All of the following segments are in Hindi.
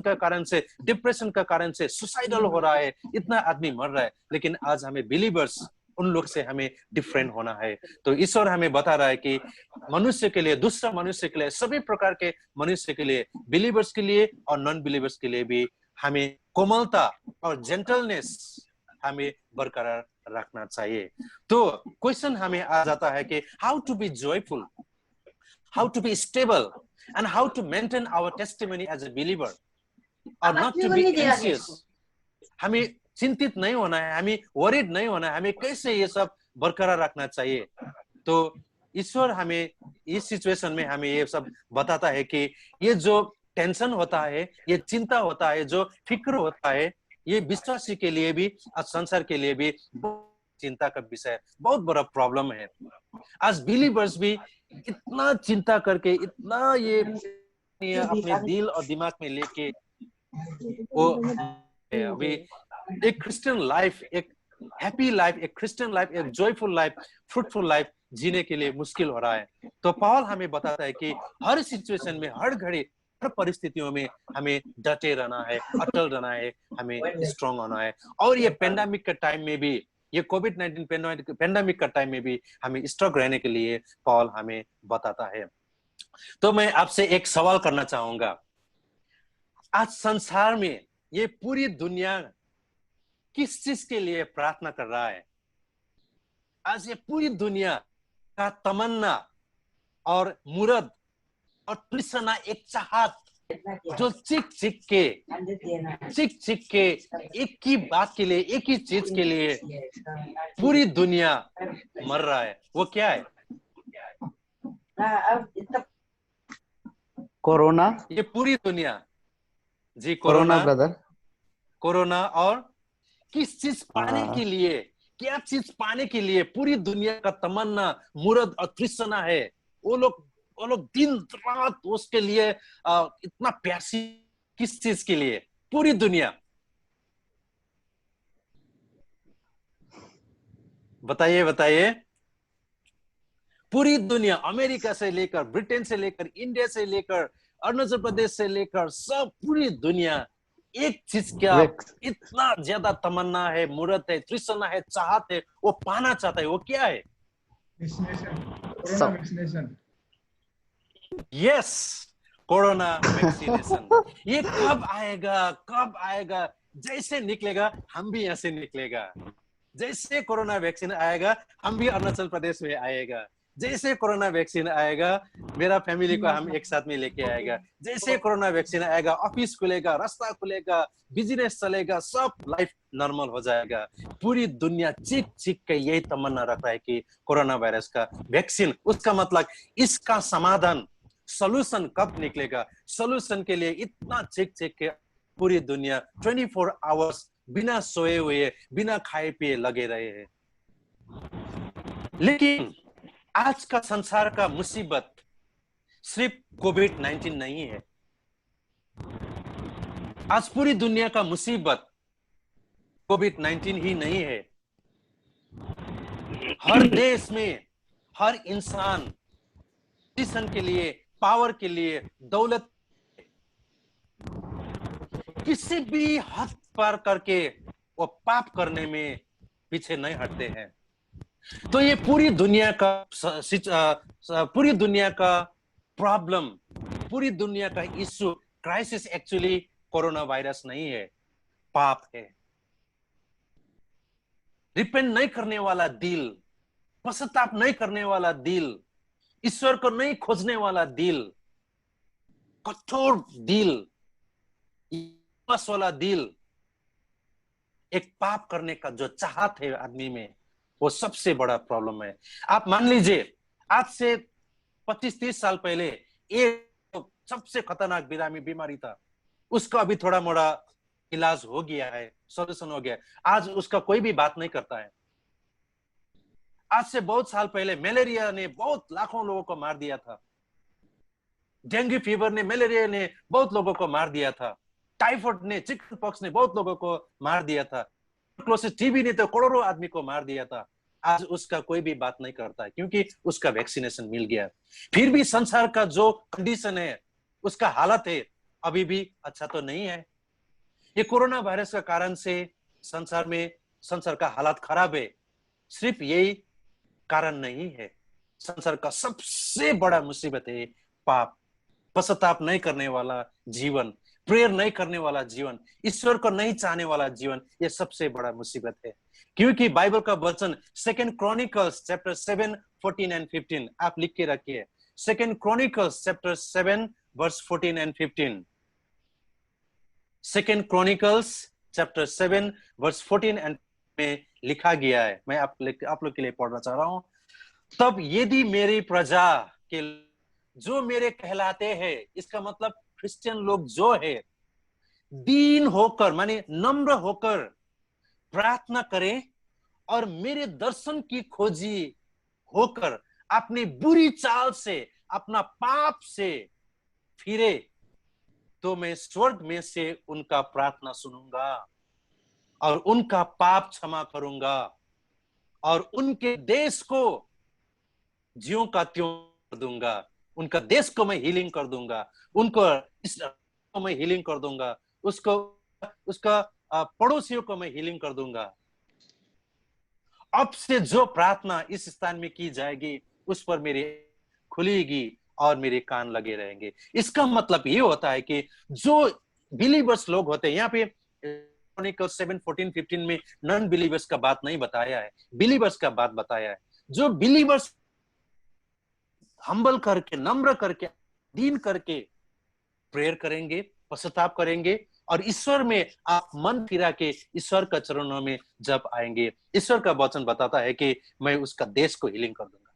का कारण से, डिप्रेशन का कारण से सुसाइडल हो रहा है, इतना आदमी मर रहा है। लेकिन आज हमें बिलीवर्स, उन लोग से हमें डिफरेंट होना है। तो ईश्वर हमें बता रहा है कि मनुष्य के लिए, दूसरा मनुष्य के लिए, सभी प्रकार के मनुष्य के लिए, बिलीवर्स के लिए और नॉन बिलीवर्स के लिए भी हमें कोमलता और जेंटलनेस हमें बरकरार रखना चाहिए। तो क्वेश्चन हमें आ जाता है कि how to be joyful, how to be stable and how to maintain our testimony as a believer और नॉट टू बी एंशियस। हमें चिंतित नहीं होना है, हमें वरीड नहीं होना है, हमें कैसे ये सब बरकरार रखना चाहिए। तो ईश्वर हमें इस सिचुएशन में हमें ये सब बताता है कि ये जो टेंशन होता है, ये चिंता होता है, जो फिक्र होता है, ये विश्वासी के लिए भी और संसार के लिए भी चिंता का विषय, बहुत बड़ा प्रॉब्लम है। आज बिलीवर्स भी इतना चिंता करके, इतना ये अपने दिल और दिमाग में लेके वो अभी एक क्रिश्चियन लाइफ, एक हैप्पी लाइफ, एक क्रिश्चियन लाइफ, एक जॉयफुल लाइफ, फ्रूटफुल लाइफ जीने के लिए मुश्किल हो रहा है। तो पॉल हमें बताता है कि हर सिचुएशन में, हर घड़ी, हर परिस्थितियों में हमें डटे रहना है, अटल रहना है, हमें स्ट्रांग होना है। और ये पेंडेमिक के टाइम में भी, ये कोविड-19 पेंडेमिक का टाइम में भी हमें स्ट्रांग रहने के लिए पॉल हमें बताता है। तो मैं आपसे एक सवाल करना चाहूंगा। आज संसार में ये पूरी दुनिया किस चीज के लिए प्रार्थना कर रहा है? आज ये पूरी दुनिया का तमन्ना और मुराद और तृष्णा, एक चाहत जो चिक चिक के एक ही बात के लिए, एक ही चीज के लिए पूरी दुनिया मर रहा है, वो क्या है? कोरोना। ये पूरी दुनिया, जी कोरोना ब्रदर। कोरोना। और किस चीज पाने के लिए, क्या चीज पाने के लिए पूरी दुनिया का तमन्ना, मुराद और तृष्णा है? वो लोग दिन रात उसके लिए इतना प्यासी, किस चीज के लिए पूरी दुनिया? बताइए। पूरी दुनिया, अमेरिका से लेकर, ब्रिटेन से लेकर, इंडिया से लेकर, अरुणाचल प्रदेश से लेकर, सब पूरी दुनिया एक चीज का इतना ज्यादा तमन्ना है, मुराद है, तृष्णा है, चाहत है, वो पाना चाहता है। वो क्या है? Corona vaccination. Yes, corona vaccination. ये कब आएगा? जैसे निकलेगा हम भी यहाँ से निकलेगा। जैसे कोरोना वैक्सीन आएगा हम भी अरुणाचल प्रदेश में आएगा। जैसे कोरोना वैक्सीन आएगा मेरा फैमिली को हम एक साथ में लेके आएगा। जैसे कोरोना वैक्सीन आएगा ऑफिस खुलेगा, रास्ता खुलेगा, बिजनेस चलेगा, सब लाइफ नॉर्मल हो जाएगा। पूरी दुनिया चीख के यही तमन्ना रखता है कि कोरोना वायरस का वैक्सीन, उसका मतलब इसका समाधान, सोल्यूशन कब निकलेगा? सोल्यूशन के लिए इतना चीख के पूरी दुनिया 24 आवर्स बिना सोए हुए, बिना खाए पिए लगे रहे हैं। लेकिन आज का संसार का मुसीबत सिर्फ कोविड-19 नहीं है। आज पूरी दुनिया का मुसीबत कोविड-19 ही नहीं है। हर देश में हर इंसान पोजीशन के लिए, पावर के लिए, दौलत, किसी भी हद पार करके वो पाप करने में पीछे नहीं हटते हैं। तो ये पूरी दुनिया का प्रॉब्लम, पूरी दुनिया का issue, crisis actually corona virus नहीं है, पाप है। रिपेंट नहीं करने वाला दिल, पश्चाताप नहीं करने वाला दिल, ईश्वर को नहीं खोजने वाला दिल, कठोर दिल, वाला दिल, एक पाप करने का जो चाहत है आदमी में, वो सबसे बड़ा प्रॉब्लम है। आप मान लीजिए आज से 25-30 साल पहले एक सबसे खतरनाक बीमारी था, उसका अभी थोड़ा मोड़ा इलाज हो गया है, सॉल्यूशन हो गया है। आज उसका कोई भी बात नहीं करता है। आज से बहुत साल पहले मलेरिया ने बहुत लाखों लोगों को मार दिया था। डेंगू फीवर ने, मलेरिया ने बहुत लोगों को मार दिया था। टाइफाइड ने, चिकन पॉक्स ने बहुत लोगों को मार दिया था। टीबी ने तो करोड़ों आदमी को मार दिया था। आज उसका कोई भी बात नहीं करता है क्योंकि उसका वैक्सीनेशन मिल गया। फिर भी संसार का जो कंडीशन है, उसका हालत है, अभी भी अच्छा तो नहीं है। ये कोरोना वायरस का कारण से संसार का हालात खराब है, सिर्फ यही कारण नहीं है। संसार का सबसे बड़ा मुसीबत है पाप, पश्चाताप नहीं करने वाला जीवन, प्रेयर नहीं करने वाला जीवन, ईश्वर को नहीं चाहने वाला जीवन, ये सबसे बड़ा मुसीबत है। क्योंकि बाइबल का वचन सेकंड क्रॉनिकल्स चैप्टर 7 14 एंड 15 आप लिख के रखिए। Second Chronicles chapter 7 verse 14 and 15। Second Chronicles chapter 7 verse 14 and में लिखा गया है, मैं आप लोग के लिए पढ़ना चाह रहा हूं। तब यदि मेरी प्रजा के जो मेरे कहलाते हैं, इसका मतलब क्रिश्चियन लोग जो है, दीन होकर माने नम्र होकर प्रार्थना करें और मेरे दर्शन की खोजी होकर अपनी बुरी चाल से, अपना पाप से फिरे, तो मैं स्वर्ग में से उनका प्रार्थना सुनूंगा और उनका पाप क्षमा करूंगा और उनके देश को ज्यों का त्यों कर दूंगा। उनका देश को मैं हीलिंग कर दूंगा, उनको मैं हीलिंग कर दूंगा, उसका पड़ोसियों को मैं हीलिंग कर दूंगा। अब से जो प्रार्थना इस स्थान में की जाएगी उस पर मेरी खुलेगी और मेरे कान लगे रहेंगे। इसका मतलब ये होता है कि जो बिलीवर्स लोग होते हैं, यहाँ पे 7:14-15 में नॉन बिलीवर्स का बात नहीं बताया है, बिलीवर्स का बात बताया है। जो बिलीवर्स हम्बल करके, नम्र करके, दीन करके प्रेयर करेंगे, पश्चाताप करेंगे और ईश्वर में आप मन फिरा के ईश्वर का चरणों में जब आएंगे, ईश्वर का वचन बताता है कि मैं उसका देश को हीलिंग कर दूंगा,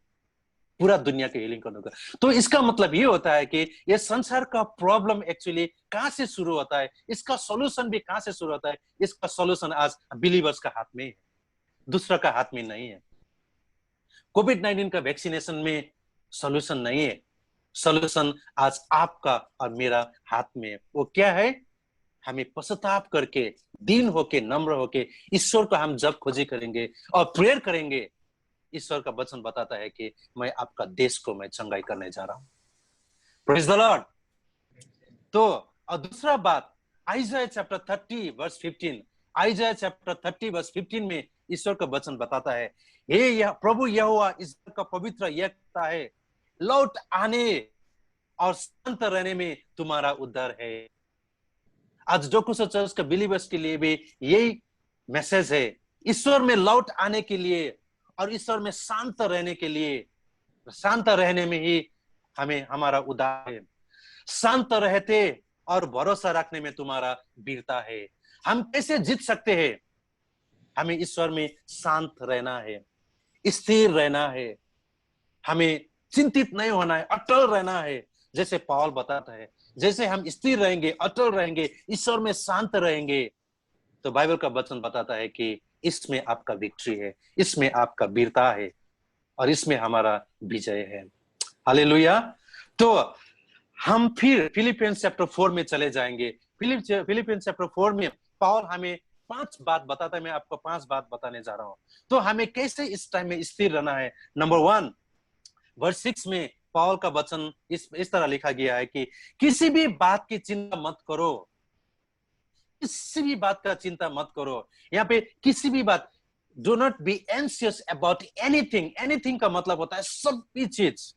पूरा दुनिया के हीलिंग कर दूंगा। तो इसका मतलब ये होता है कि ये संसार का प्रॉब्लम एक्चुअली कहां से शुरू होता है, इसका सॉल्यूशन भी कहां से शुरू होता है। इसका सॉल्यूशन आज बिलीवर्स का हाथ में है, दूसरा का हाथ में नहीं है। कोविड-19 का वैक्सीनेशन में सॉल्यूशन नहीं है, सॉल्यूशन आज आपका और मेरा हाथ में है। वो क्या है? हमें पश्चाताप करके, दीन होके, नम्र होके ईश्वर को हम जब खोजी करेंगे और प्रेयर करेंगे, ईश्वर का वचन बताता है कि मैं आपका देश को मैं चंगाई करने जा रहा हूं। Praise the lord. तो और दूसरा बात, Isaiah chapter 30 verse 15, Isaiah chapter 30 verse 15 में ईश्वर का वचन बताता है, हे प्रभु यहोवा इस्राएल का पवित्र यह कहता है, लौट आने और शांत रहने में तुम्हारा उद्धार है। आज डोकुसो चर्च के बिलीवर्स के लिए भी यही मैसेज है, ईश्वर में लौट आने के लिए और ईश्वर में शांत रहने के लिए। शांत रहने में ही हमें हमारा उद्धार है। शांत रहते और भरोसा रखने में तुम्हारा वीरता है। हम कैसे जीत सकते हैं? हमें ईश्वर में शांत रहना है, स्थिर रहना है, हमें चिंतित नहीं होना है, अटल रहना है। जैसे पौल बताता है, जैसे हम स्थिर रहेंगे, अटल रहेंगे, ईश्वर में शांत रहेंगे, तो बाइबल का वचन बताता है कि इसमें आपका विक्ट्री है, इसमें आपका वीरता है और इसमें हमारा विजय है। हालेलुया। तो हम फिर फिलिपियंस चैप्टर 4 में चले जाएंगे। फिलिपियंस चैप्टर 4 में पौल हमें 5 बात बताता है। मैं आपको 5 बात बताने जा रहा हूं। तो हमें कैसे इस टाइम में स्थिर रहना है। नंबर 1 वर्स 6 में पौल का वचन इस तरह लिखा गया है कि किसी भी बात की चिंता मत करो, किसी भी बात का चिंता मत करो। यहाँ पे किसी भी बात, do not be anxious about anything. Anything का मतलब होता है सब भी चीज,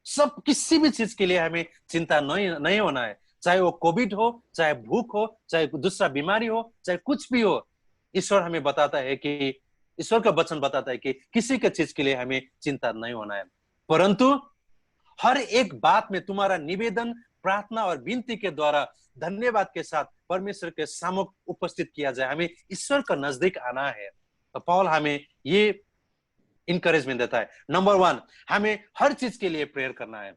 सब किसी भी चीज के लिए हमें चिंता नहीं होना है। चाहे वो कोविड हो, चाहे भूख हो, चाहे दूसरा बीमारी हो, चाहे कुछ भी हो। ईश्वर हमें बताता है कि, ईश्वर का वचन बताता है कि किसी के चीज के लिए हमें चिंता नहीं होना है, परंतु हर एक बात में तुम्हारा निवेदन, प्रार्थना और विनती के द्वारा धन्यवाद के साथ परमेश्वर के सम्मुख उपस्थित किया जाए। हमें ईश्वर का नजदीक आना है। तो पौल हमें ये इंकरेजमेंट देता है। नंबर 1, हमें हर चीज के लिए प्रेयर करना है।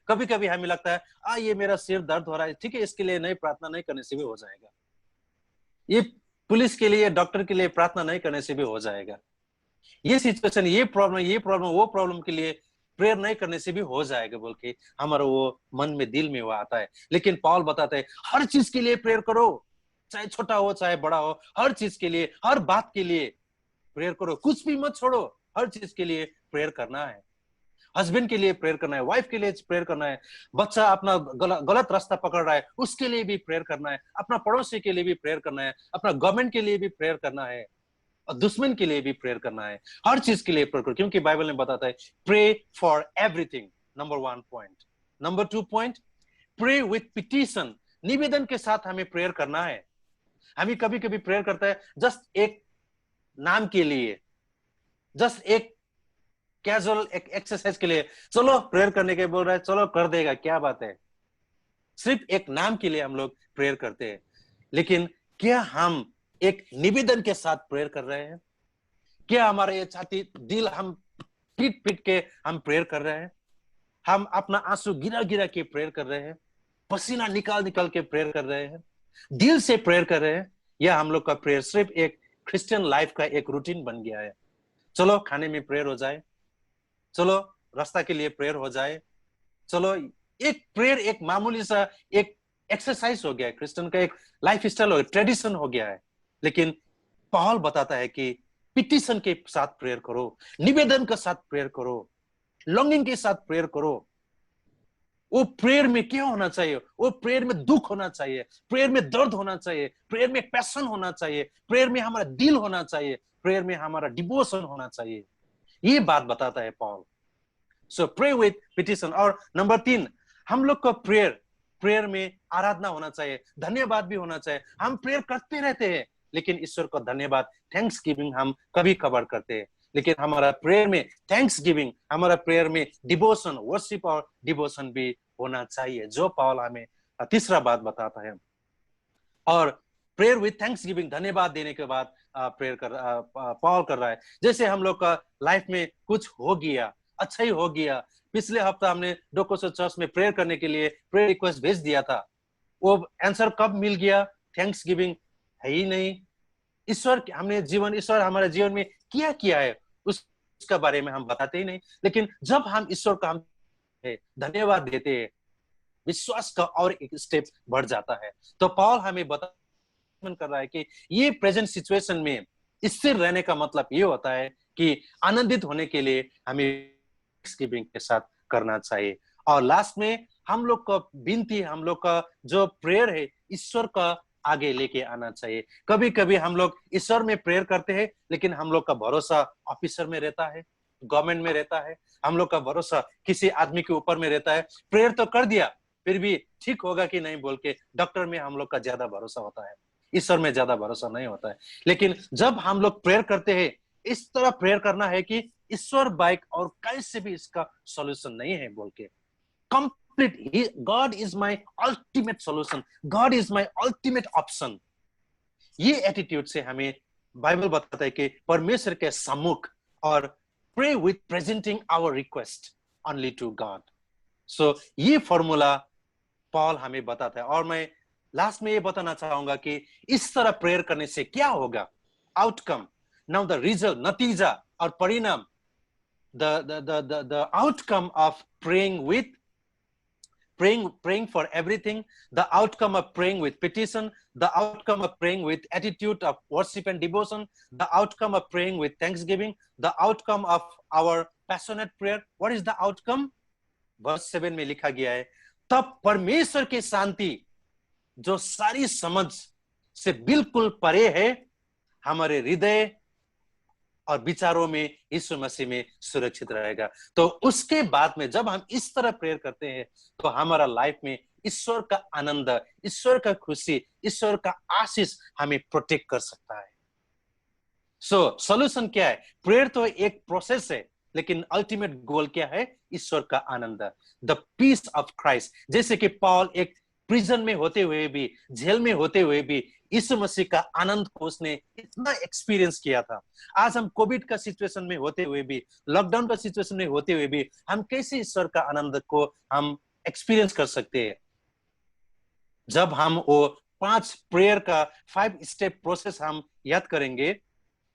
कभी कभी हमें लगता है ये मेरा सिर दर्द हो रहा है, ठीक है, इसके लिए नहीं प्रार्थना नहीं करने से भी हो जाएगा। ये पुलिस के लिए, डॉक्टर के लिए प्रार्थना नहीं करने से भी हो जाएगा। ये सिचुएशन, ये प्रॉब्लम, वो प्रॉब्लम के लिए प्रेयर नहीं करने से भी हो जाएगा बोल के हमारा वो मन में, दिल में वो आता है। लेकिन पौल बताते हैं हर चीज के लिए प्रेयर करो, चाहे छोटा हो चाहे बड़ा हो, हर चीज के लिए, हर बात के लिए प्रेयर करो, कुछ भी मत छोड़ो, हर चीज के लिए प्रेयर करना है। हस्बैंड के लिए प्रेयर करना है, वाइफ के लिए प्रेयर करना है, बच्चा अपना गलत रास्ता पकड़ रहा है उसके लिए भी प्रेयर करना है, अपना पड़ोसी के लिए भी प्रेयर करना है, अपना गवर्नमेंट के लिए भी प्रेयर करना है, और दुश्मन के लिए भी प्रेयर करना है, हर चीज के लिए प्रेयर करो, क्योंकि बाइबल में बताता है pray for everything, number 1 point. Number 2 point, pray with petition, निवेदन के साथ हमें प्रेयर करना है। हमें कभी कभी प्रेयर करता है जस्ट एक नाम के लिए, जस्ट एक कैजुअल एक एक्सरसाइज के लिए, चलो प्रेयर करने के बोल रहा है, चलो कर देगा, क्या बात है, सिर्फ एक नाम के लिए हम लोग प्रेयर करते हैं। लेकिन क्या हम एक निवेदन के साथ प्रेयर कर रहे हैं? क्या हमारा ये छाती दिल हम पीट पीट के हम प्रेयर कर रहे हैं? हम अपना आंसू गिरा गिरा के प्रेयर कर रहे हैं, पसीना निकाल निकाल के प्रेयर कर रहे हैं, दिल से प्रेयर कर रहे हैं? या हम लोग का प्रेयर सिर्फ एक क्रिश्चियन लाइफ का एक रूटीन बन गया है? चलो खाने में प्रेयर हो जाए, चलो रास्ता के लिए प्रेयर हो जाए, चलो एक प्रेयर एक मामूली सा एक एक्सरसाइज हो गया है, क्रिश्चियन का एक लाइफ स्टाइल हो गया, ट्रेडिशन हो गया है। लेकिन पॉल बताता है कि पिटिशन के साथ प्रेयर करो, निवेदन के साथ प्रेयर करो, लॉन्गिंग के साथ प्रेयर करो। वो प्रेयर में क्या होना चाहिए? वो प्रेयर में दुख होना चाहिए, प्रेयर में दर्द होना चाहिए, प्रेयर में पैशन होना चाहिए, प्रेयर में हमारा दिल होना चाहिए, प्रेयर में हमारा डिवोशन होना चाहिए। ये बात बताता है Paul. So pray with petition. और नंबर 3, हम लोग का प्रेयर में आराधना होना चाहिए, धन्यवाद भी होना चाहिए। हम प्रेयर करते रहते हैं, लेकिन ईश्वर को धन्यवाद, थैंक्स गिविंग हम कभी कभार करते हैं। लेकिन हमारा प्रेयर में थैंक्स गिविंग, हमारा प्रेयर में डिवोशन, वर्शिप और डिवोशन भी होना चाहिए, जो पॉल हमें तीसरा बात बताता है। और प्रेयर विथ थैंक्स गिविंग, धन्यवाद देने के बाद प्रेयर पॉल कर रहा है। जैसे हम लोग का लाइफ में कुछ हो गया, अच्छा ही हो गया, पिछले हफ्ता हमने डोकोसो चर्च में प्रेयर करने के लिए प्रेयर रिक्वेस्ट भेज दिया था, वो आंसर कब मिल गया? थैंक्स गिविंग है ही नहीं। ईश्वर हमारे जीवन में क्या किया है उसका बारे में हम बताते ही नहीं। लेकिन जब हम ईश्वर का हम धन्यवाद देते हैं, विश्वास का और एक स्टेप बढ़ जाता है। तो पॉल हमें बता कर रहा है कि ये प्रेजेंट सिचुएशन में स्थिर रहने का मतलब ये होता है कि आनंदित होने के लिए हमें थैंक्सगिविंग के साथ करना चाहिए। और लास्ट में हम लोग का विनती, हम लोग का जो प्रेयर है, ईश्वर का आगे लेके आना चाहिए। कभी कभी हम लोग ईश्वर में प्रेयर करते हैं, लेकिन हम लोग का भरोसा ऑफिसर में रहता है, गवर्नमेंट में रहता है, हम लोग का भरोसा किसी आदमी के ऊपर में रहता है। प्रेयर तो कर दिया, फिर भी ठीक होगा कि नहीं बोल के डॉक्टर में हम लोग का ज्यादा भरोसा होता है, ईश्वर में ज्यादा भरोसा नहीं होता है। लेकिन जब हम लोग प्रेयर करते हैं, इस तरह प्रेयर करना है कि ईश्वर बाइक और कैसे भी इसका सॉल्यूशन नहीं है बोल के, complete God is my ultimate solution, God is my ultimate option. ये एटीट्यूड से हमें बाइबल बताता है कि परमेश्वर के सम्मुख और pray with presenting our request only to God. So ये फॉर्मूला पॉल हमें बताता है। और मैं लास्ट में ये बताना चाहूंगा कि इस तरह प्रेयर करने से क्या होगा, आउटकम, नाउ द रिजल्ट, नतीजा और परिणाम, the outcome of praying for everything, the outcome of praying with petition, the outcome of praying with attitude of worship and devotion, the outcome of praying with thanksgiving, the outcome of our passionate prayer. What is the outcome? Verse 7 में लिखा गया है, तब परमेश्वर की शांति जो सारी समझ से बिल्कुल परे है, हमारे हृदय और विचारों में यीशु मसीह में सुरक्षित रहेगा। तो उसके बाद में जब हम इस तरह प्रेयर करते हैं, तो हमारा लाइफ में ईश्वर का आनंद, ईश्वर का खुशी, ईश्वर का आशीष हमें प्रोटेक्ट कर सकता है। सो सॉल्यूशन क्या है? प्रेयर तो एक प्रोसेस है, लेकिन अल्टीमेट गोल क्या है? ईश्वर का आनंद, द पीस ऑफ क्राइस्ट। जैसे कि पॉल एक प्रिजन में होते हुए भी, जेल में होते हुए भी यीशु मसीह का आनंद को उसने इतना एक्सपीरियंस किया था। आज हम कोविड का सिचुएशन में होते हुए भी, लॉकडाउन का सिचुएशन में होते हुए भी, हम कैसे ईश्वर का आनंद को हम एक्सपीरियंस कर सकते हैं? जब हम वो 5 प्रेयर का 5 स्टेप प्रोसेस हम याद करेंगे,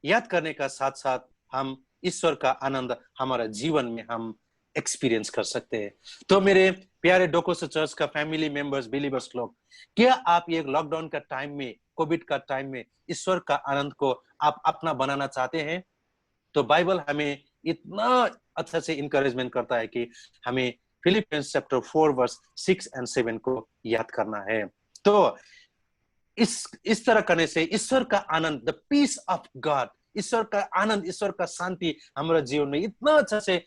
याद करने का साथ साथ हम ईश्वर का आनंद हमारा जीवन में हम एक्सपीरियंस कर सकते हैं। तो मेरे प्यारे डोकोसो चर्च का फैमिली मेंबर्स, बिलीवर्स लोग, क्या आप ये लॉकडाउन का टाइम में, कोविड का टाइम में ईश्वर का आनंद को आप अपना बनाना चाहते हैं? तो बाइबल हमें इतना अच्छा से इंकरेजमेंट करता है कि हमें फिलिपियंस चैप्टर 4 वर्स 6 एंड 7 को याद करना है। तो इस तरह करने से ईश्वर का आनंद, द पीस ऑफ गॉड, ईश्वर का आनंद, ईश्वर का शांति हमारे जीवन में इतना अच्छा से